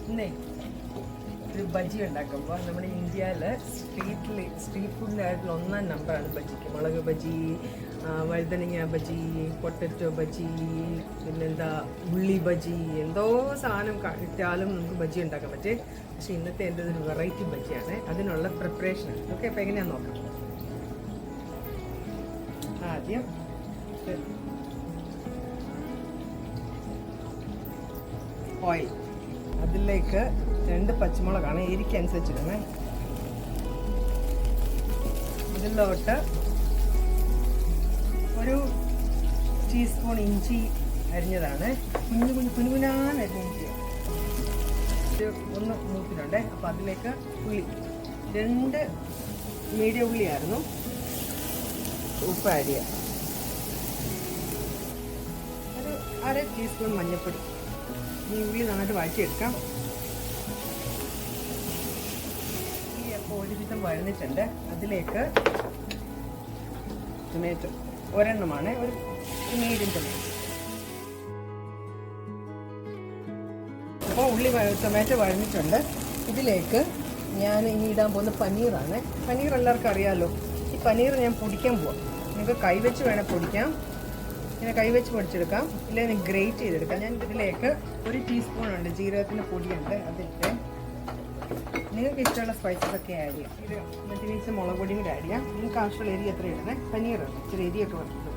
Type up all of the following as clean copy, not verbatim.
ഇന്നേ ഒരു ബജി ഉണ്ടാക്കുമ്പോൾ നമ്മുടെ ഇന്ത്യയിൽ സ്ട്രീറ്റ് ഫുഡിലായിട്ടുള്ള 1ാം നമ്പറാണ് ബജിക്ക്. മുളക് ബജി, വഴുതനങ്ങ ബജി, പൊട്ടറ്റോ ബജി, പിന്നെന്താ ഉള്ളി ബജി, എന്തോ സാധനം ഇട്ടാലും നമുക്ക് ബജി ഉണ്ടാക്കാൻ പറ്റും. പക്ഷേ ഇന്നത്തെ എൻ്റെ ഒരു വെറൈറ്റി ബജിയാണ്. അതിനുള്ള പ്രിപ്പറേഷൻ ഓക്കെ. അപ്പോൾ എങ്ങനെയാണെന്ന് നോക്കാം. ആദ്യം ഓയിൽ, അതിലേക്ക് 2 പച്ചമുളകാണ് എരിക്കനുസരിച്ചിരുന്നേ. ഇതിലോട്ട് ഒരു ടീസ്പൂൺ ഇഞ്ചി അരിഞ്ഞതാണ്. കുനുകുനാന്ന് അരിഞ്ഞ ഇഞ്ചി ഒന്ന് മൂപ്പിലുണ്ട്. അപ്പോൾ അതിലേക്ക് ഉള്ളി 2 മീഡിയം ഉള്ളിയായിരുന്നു. ഉപ്പ് ആഡ് ചെയ്യാം. ഒരു 1/2 ടീസ്പൂൺ മഞ്ഞൾപ്പൊടി. ഈ ഉള്ളി നന്നായിട്ട് വഴറ്റിയെടുക്കാം. ഈ അപ്പോൾ ഒരുവിധം വഴന്നിട്ടുണ്ട്. അതിലേക്ക് ടൊമാറ്റോ ഒരെണ്ണമാണ്, ഒരു മീഡിയം ടൊമാറ്റോ. അപ്പോൾ ടൊമാറ്റോ വഴന്നിട്ടുണ്ട്. ഇതിലേക്ക് ഞാൻ ഇനി ഇടാൻ പോകുന്ന പനീറാണ്. പനീർ എല്ലാവർക്കും അറിയാമല്ലോ. ഈ പനീർ ഞാൻ പൊടിക്കാൻ പോവാം. നിങ്ങൾക്ക് കൈവച്ച് വേണേൽ പൊടിക്കാം, ഇങ്ങനെ കൈവച്ച് പൊടിച്ചെടുക്കാം, ഇല്ലെങ്കിൽ ഗ്രേറ്റ് ചെയ്തെടുക്കാം. ഞാൻ ഇതിലേക്ക് 1 ടീസ്പൂൺ ഉണ്ട് ജീരകത്തിൻ്റെ പൊടിയുണ്ട്. അതിട്ട് നിങ്ങൾക്ക് ഇഷ്ടമുള്ള സ്പൈസസ് ഒക്കെ ആഡ് ചെയ്യാം. ഇത് എന്നിട്ട് മുളക് പൊടിയും കൂടി ആഡ് ചെയ്യാം. നിങ്ങൾക്ക് ആവശ്യമുള്ള എരി എത്ര ഇടുന്നത്. പനീറുണ്ട്, ഇച്ചിരി എരിയൊക്കെ വറുത്തത്.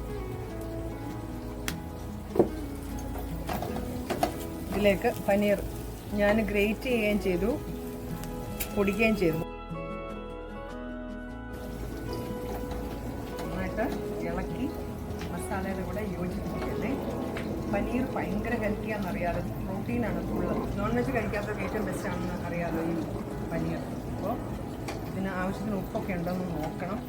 ഇതിലേക്ക് പനീർ ഞാൻ ഗ്രേറ്റ് ചെയ്യുകയും ചെയ്തു, പൊടിക്കുകയും ചെയ്തു. നന്നായിട്ട് ഇളക്കി മസാലയുടെ കൂടെ യോജിപ്പിക്കല്ലേ. പനീർ ഭയങ്കര ഹെൽത്തിയാണെന്നറിയാതെ, പ്രോട്ടീനാണ് ഫുള്ള്. നോൺ വെജ് കഴിക്കാത്തവർക്ക് ഏറ്റവും ബെസ്റ്റ് ആണെന്ന് അറിയാമല്ലോ ഈ പനീർ. അപ്പോൾ ഇതിന് ആവശ്യത്തിന് ഉപ്പൊക്കെ ഉണ്ടോയെന്ന് നോക്കണം.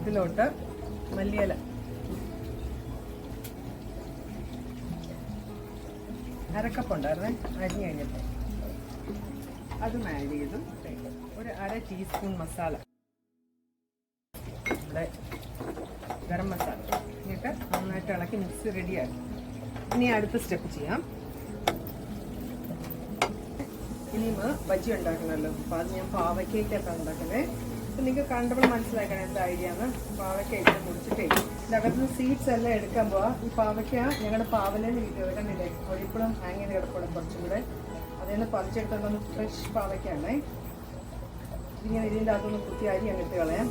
ഇതിലോട്ട് മല്ലിയില, അരക്കപ്പുണ്ടായിരുന്നേ അരിഞ്ഞ് കഴിഞ്ഞപ്പോൾ അതും ആഡ് ചെയ്തു. ഒരു 1/2 ടീസ്പൂൺ മസാല, ഇവിടെ ഗരം മസാല. എന്നിട്ട് നന്നായിട്ട് ഇളക്കി മിക്സ് റെഡിയാക്കി. ഇനി അടുത്ത സ്റ്റെപ്പ് ചെയ്യാം. ഇനിയും ബജി ഉണ്ടാക്കണമല്ലോ. അപ്പോൾ അത് ഞാൻ പാവയ്ക്കകത്താണ് ഉണ്ടാക്കുന്നത്. അപ്പം നിങ്ങൾക്ക് കണ്ടപ്പോൾ മനസ്സിലാക്കണം എന്താ ഐഡിയ എന്ന്. പാവയ്ക്ക മുറിച്ചിട്ടേ ഇതിനകത്ത് സീഡ്സ് എല്ലാം എടുക്കാൻ പോവാം. ഈ പാവയ്ക്ക ഞങ്ങളുടെ പാവലേന്ന് കിട്ടിയത് കണ്ടില്ലേ, ഒരിപ്പോഴും ഹാങ് ചെയ്ത് കിടപ്പുണ്ട് കുറച്ചും കൂടെ. അതിൽ നിന്ന് പറിച്ചെടുത്തോണ്ട് ഫ്രഷ് പാവയ്ക്കാണേ. ഇതിങ്ങനെ ഇതിൻ്റെ അകത്തൊന്ന് കുത്തി അരി അങ്ങിട്ട് കളയാം.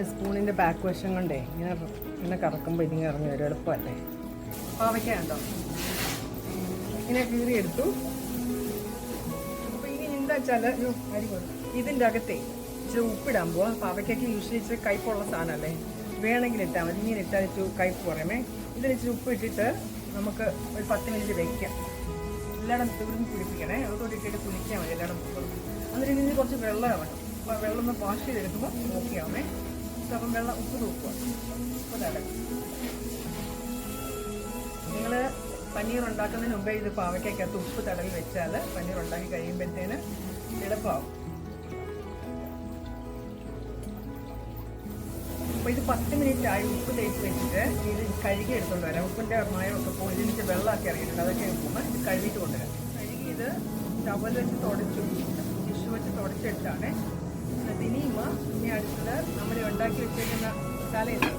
സ്പൂണിൻ്റെ ബാക്ക് വശം കൊണ്ടേ ഇങ്ങനെ കറക്കുമ്പോൾ ഇതിങ്ങനെ ഇറങ്ങി വരും, എളുപ്പമല്ലേ. പാവയ്ക്ക ഉണ്ടോ ഇങ്ങനെ കീറിയെടുത്തു. അപ്പോൾ ഇനി എന്താ വെച്ചാൽ അരി കൊടുക്കും. ഇതിൻ്റെ അകത്തേ ഇച്ചിരി ഉപ്പിടാൻ പോവാം. പാവയ്ക്കൊക്കെ യൂഷ്വലി ഇച്ചിരി കയ്പുള്ള സാധനമല്ലേ, വേണമെങ്കിൽ ഇട്ടാൽ മതി. ഇങ്ങനെ ഇട്ടാൽ ഇച്ചിരി കയ്പ് കുറയുമേ. ഇതിന് ഇച്ചിരി ഉപ്പ് ഇട്ടിട്ട് നമുക്ക് ഒരു 10 മിനിറ്റ് വയ്ക്കാം. എല്ലായിടം തീർന്ന് പിടിപ്പിക്കണേ. അതുകൊണ്ട് ഇട്ടിട്ട് കുളിക്കാൻ മതി എല്ലായിടം. എന്നിട്ട് ഇതിന് കുറച്ച് വെള്ളം ഇറങ്ങും. അപ്പോൾ വെള്ളം ഒന്ന് വാഷ് ചെയ്തെടുക്കുമ്പോൾ നോക്കിയാമേ. അപ്പം വെള്ളം ഉപ്പ് തൂക്കുക. അപ്പോൾ തടക്കും. നിങ്ങൾ പനീർ ഉണ്ടാക്കുന്നതിന് മുമ്പേ ഇത് പാവയ്ക്കകത്ത് ഉപ്പ് തടവി വെച്ചാൽ പനീർ ഉണ്ടാക്കി കഴിയുമ്പോഴത്തേന് എളുപ്പമാവും. അപ്പോൾ ഇത് 10 മിനിറ്റ് ആയി ഉപ്പ് തേച്ച് വെച്ചിട്ട് ഇത് കഴുകി എടുത്തുകൊണ്ട് വരാം. ഉപ്പിൻ്റെ മയമൊക്കെ പോയി ഇതിൻ്റെ വെള്ളമൊക്കെ ഇറങ്ങിയിട്ടുണ്ട്. അതൊക്കെ നോക്കുമ്പോൾ ഇത് കഴുകിയിട്ട് കൊണ്ടുവരാം. കഴുകി ഇത് ടവൽ വെച്ച് തുടച്ചു, ടിഷ്യൂ വെച്ച് തുടച്ചെടുത്താണ്. എന്നിട്ട് ഇനി അടുത്തത് നമ്മൾ ഉണ്ടാക്കി വെച്ചേക്കുന്ന മസാലയില്ല,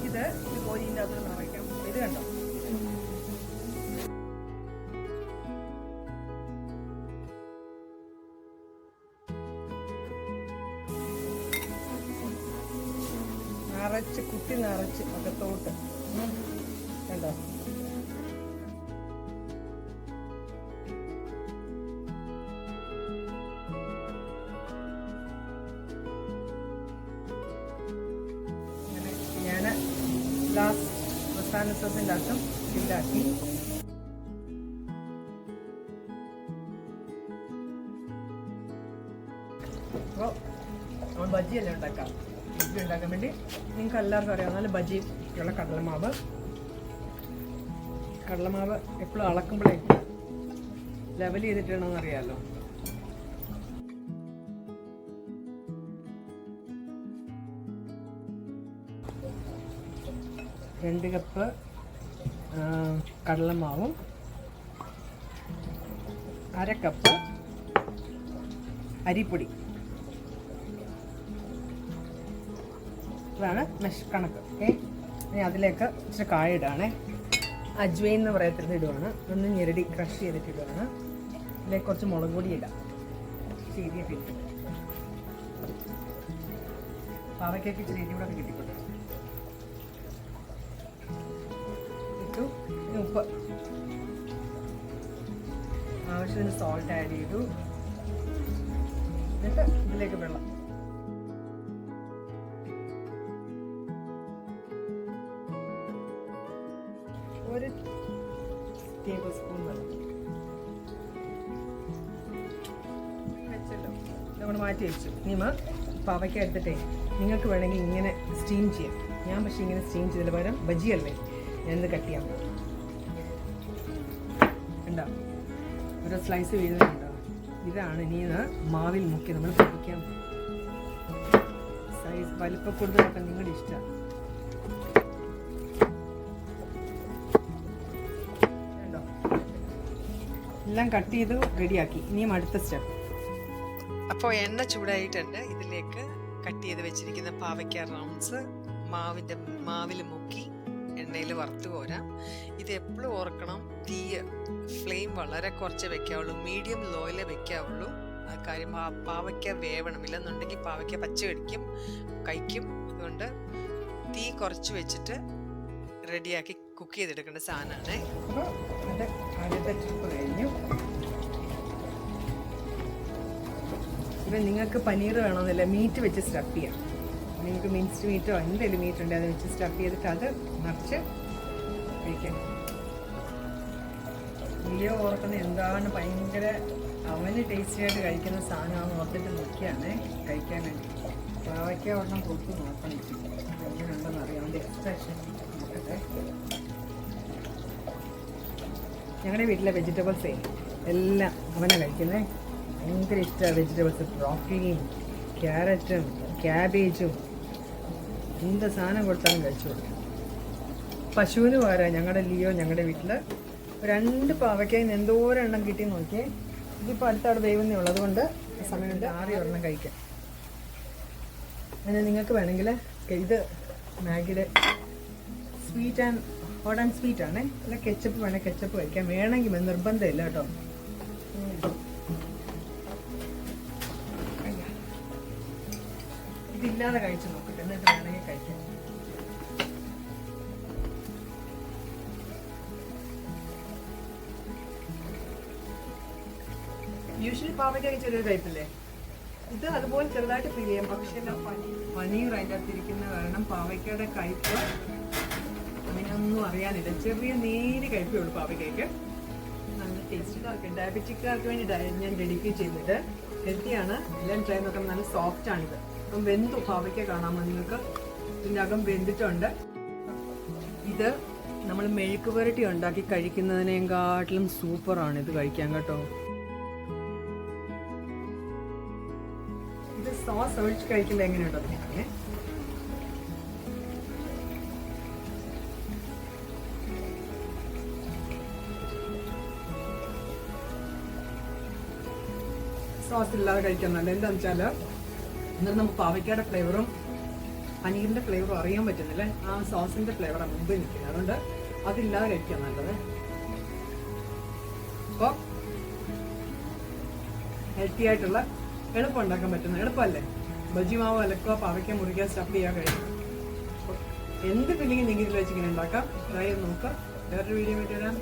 ഇത് കോഴിൻ്റെ അകത്ത് നിറയ്ക്കാം. ഇത് കണ്ടോ, നിറച്ച് കുത്തി നിറച്ച് അകത്തോട്ട് കണ്ടോ. ഞാൻ ലാസ്റ്റ് മസാല സോസിൻ്റെ അകത്തും ഫില്ലാക്കി. അപ്പോൾ നമ്മൾ ബജിയല്ലേ ഉണ്ടാക്കാം. ബജി ഉണ്ടാക്കാൻ വേണ്ടി നിങ്ങൾക്ക് എല്ലാവർക്കും അറിയാം, നല്ല ബജിക്കുള്ള കടലമാവ് എപ്പോഴും അളക്കുമ്പോഴേ ലെവൽ ചെയ്തിട്ടാണെന്ന് അറിയാമല്ലോ. 2 കപ്പ് കടലമാവും, 1/2 കപ്പ് അരിപ്പൊടി. ഇതാണ് കണക്ക്. ഓക്കെ, ഇനി അതിലേക്ക് ഇച്ചിരി കായ ഇടാണ്. അജ്വൈൻ എന്ന് പറയത്തില്ല ഇടുവാണ്. ഒന്ന് ഞെരടി ക്രഷ് ചെയ്തിട്ട് ഇടുവാണ്. ഇതിലേക്ക് കുറച്ച് മുളക് പൊടി ഇടാം. ചീരിയൊക്കെ ഇട്ടു. പാവയ്ക്കൊക്കെ ഇച്ചിരി കൂടെ കിട്ടിക്കോട്ടെ. ഇട്ടു. ഉപ്പ്, ആവശ്യത്തിന് സോൾട്ട് ആഡ് ചെയ്തു. എന്നിട്ട് ഇതിലേക്ക് വെള്ളം. ഒരു ടേബിൾ സ്പൂൺ വെള്ളം വെച്ചല്ലോ. നമ്മൾ മാറ്റി വെച്ചു. ഇനി പാവയ്ക്ക എടുത്തിട്ടേ നിങ്ങൾക്ക് വേണമെങ്കിൽ ഇങ്ങനെ സ്റ്റീം ചെയ്യാം. ഞാൻ പക്ഷേ ഇങ്ങനെ സ്റ്റീം ചെയ്തതിന് പകരം ബജിയല്ലേ ഞാനിത് കട്ട് ചെയ്യാൻ പോകും. ഉണ്ടോ, ഒരു സ്ലൈസ് വീഴുന്നുണ്ടോ? ഇതാണ് ഇനി മാവിൽ മുക്കി നമ്മൾ പൊടിക്കാൻ പോകും. സൈസ് വലിപ്പം കൂടുതലൊക്കെ നിങ്ങളുടെ ഇഷ്ടമാണ്. എല്ലാം കട്ട് ചെയ്ത് റെഡിയാക്കി. ഇനിയും അടുത്ത സ്റ്റെപ്പ്. അപ്പോൾ എണ്ണ ചൂടായിട്ടുണ്ട്. ഇതിലേക്ക് കട്ട് ചെയ്ത് വെച്ചിരിക്കുന്ന പാവയ്ക്ക റൗണ്ട്സ് മാവിൽ മുക്കി എണ്ണയിൽ വറുത്ത് കോരാം. ഇത് എപ്പോഴും ഓർക്കണം, തീ ഫ്ലെയിം വളരെ കുറച്ച് വെക്കാവുള്ളൂ, മീഡിയം ലോയിലേ വെക്കാവുള്ളൂ. ആ കാര്യം പാവയ്ക്ക വേവണം, ഇല്ലെന്നുണ്ടെങ്കിൽ പാവയ്ക്ക പച്ച കഴിക്കും. അതുകൊണ്ട് തീ കുറച്ച് വെച്ചിട്ട് റെഡിയാക്കി കുക്ക് ചെയ്തെടുക്കേണ്ട സാധനമാണ്. അപ്പോൾ അത് ആദ്യത്തെ ട്രിപ്പ് കഴിഞ്ഞു. ഇപ്പം നിങ്ങൾക്ക് പനീർ വേണമെന്നില്ല, മീറ്റ് വെച്ച് സ്റ്റഫ് ചെയ്യാം. നിങ്ങൾക്ക് മിൻസ്ഡ് മീറ്റോ എന്തെങ്കിലും മീറ്റ് ഉണ്ട് അത് വെച്ച് സ്റ്റഫ് ചെയ്തിട്ട് അത് നിറച്ച് കഴിക്കാം. ലിയോ ഓർക്കുന്ന എന്താണ് ഭയങ്കര അവന് ടേസ്റ്റി ആയിട്ട് കഴിക്കുന്ന സാധനമാണെന്ന് ഓർത്തിട്ട് നോക്കിയാണ് കഴിക്കാൻ വേണ്ടി. പാവയ്ക്ക ഒരെണ്ണം കൊടുത്ത് നോക്കണം എങ്ങനെയുണ്ടെന്ന് അറിയാം. അവൻ്റെ എക്സ്പ്രഷൻ നോക്കട്ടെ. ഞങ്ങളുടെ വീട്ടിലെ വെജിറ്റബിൾസേ എല്ലാം അവനാണ് കഴിക്കുന്നത്. ഭയങ്കര ഇഷ്ടമാണ് വെജിറ്റബിൾസ്. ബ്രോക്കലിയും ക്യാരറ്റും ക്യാബേജും എന്ത് സാധനം കൊടുത്താലും കഴിച്ചു കൊടുക്കും. പശുവിന് പകരം ഞങ്ങളുടെ ലിയോ ഞങ്ങളുടെ വീട്ടിൽ 2 പാവയ്ക്കയിൽ നിന്ന് എന്തോരം എണ്ണം കിട്ടി നോക്കിയേ. ഇതിപ്പോൾ അടുത്തവിടെ വേവുന്നേ ഉള്ളൂ, അതുകൊണ്ട് സമയമുണ്ട് 6 ഒരെണ്ണം കഴിക്കാം. അങ്ങനെ നിങ്ങൾക്ക് വേണമെങ്കിൽ ഇത് മാഗിയുടെ sweet and hot and sweet ആണ്. അല്ല കെച്ചപ്പ് വേണേൽ കെച്ചപ്പ് കഴിക്കാം, വേണമെങ്കിൽ നിർബന്ധമില്ല കേട്ടോ. ഇതില്ലാതെ കഴിച്ചു നോക്കട്ടെ, എന്നിട്ട് വേണമെങ്കിൽ കഴിക്കാം. യൂഷ്വലി പാവയ്ക്ക ചെറിയ ടൈപ്പില്ലേ, ഇത് അതുപോലെ ചെറുതായിട്ട് ഫീൽ ചെയ്യാം. പക്ഷേ പനീർ അതിൻ്റെ അകത്തിരിക്കുന്ന കാരണം പാവയ്ക്കയുടെ കയ്പ്പ് അങ്ങനെയൊന്നും അറിയാനില്ല. ചെറിയ നേരി കഴിപ്പേ ഉള്ളൂ പാവയ്ക്കയ്ക്ക്. നല്ല ടേസ്റ്റിക്കാർക്ക് ഡയബറ്റിക്കാർക്ക് വേണ്ടി ഞാൻ ഡെഡിക്കേറ്റ് ചെയ്തിട്ട് ഹെൽത്തിയാണ്. എല്ലാം ട്രൈ നോക്കാം. നല്ല സോഫ്റ്റ് ആണിത്. അപ്പം വെന്തു പാവയ്ക്ക കാണാമോ നിങ്ങൾക്ക്? ഇതിൻ്റെ അകം വെന്തിട്ടുണ്ട്. ഇത് നമ്മൾ മെഴുക്ക് പുരട്ടി ഉണ്ടാക്കി കഴിക്കുന്നതിനേക്കാട്ടിലും സൂപ്പറാണ് ഇത് കഴിക്കാൻ കേട്ടോ. ഇത് സോസ് ഒഴിച്ച് കഴിക്കുമ്പോൾ എങ്ങനെയുണ്ടോ ഞാനേ. സോസ് ഇല്ലാതെ കഴിക്കാൻ നല്ല. എന്താണെന്ന് വെച്ചാൽ എന്നിട്ട് നമുക്ക് പാവയ്ക്കയുടെ ഫ്ലേവറും പനീറിൻ്റെ ഫ്ലേവറും അറിയാൻ പറ്റുന്നില്ലേ, ആ സോസിൻ്റെ ഫ്ലേവറാണ് മുമ്പ് നിൽക്കുന്നത്. അതുകൊണ്ട് അതില്ലാതെ കഴിക്കാൻ നല്ലത്. അപ്പോൾ ഹെൽത്തി ആയിട്ടുള്ള എളുപ്പം ഉണ്ടാക്കാൻ പറ്റുന്ന എളുപ്പമല്ലേ. ബജി മാവ് അലക്കുക, പാവയ്ക്ക മുറിക്കുക, സ്റ്റഫ് ചെയ്യാൻ കഴിയും. എന്ത് ഫില്ലിങ് നിങ്ങൾക്ക് ഇതിൽ വെച്ച് ഇങ്ങനെ ഉണ്ടാക്കാം. ട്രൈ ചെയ്ത് നോക്കാം. വേറൊരു വീഡിയോ വേണ്ടി വരാം.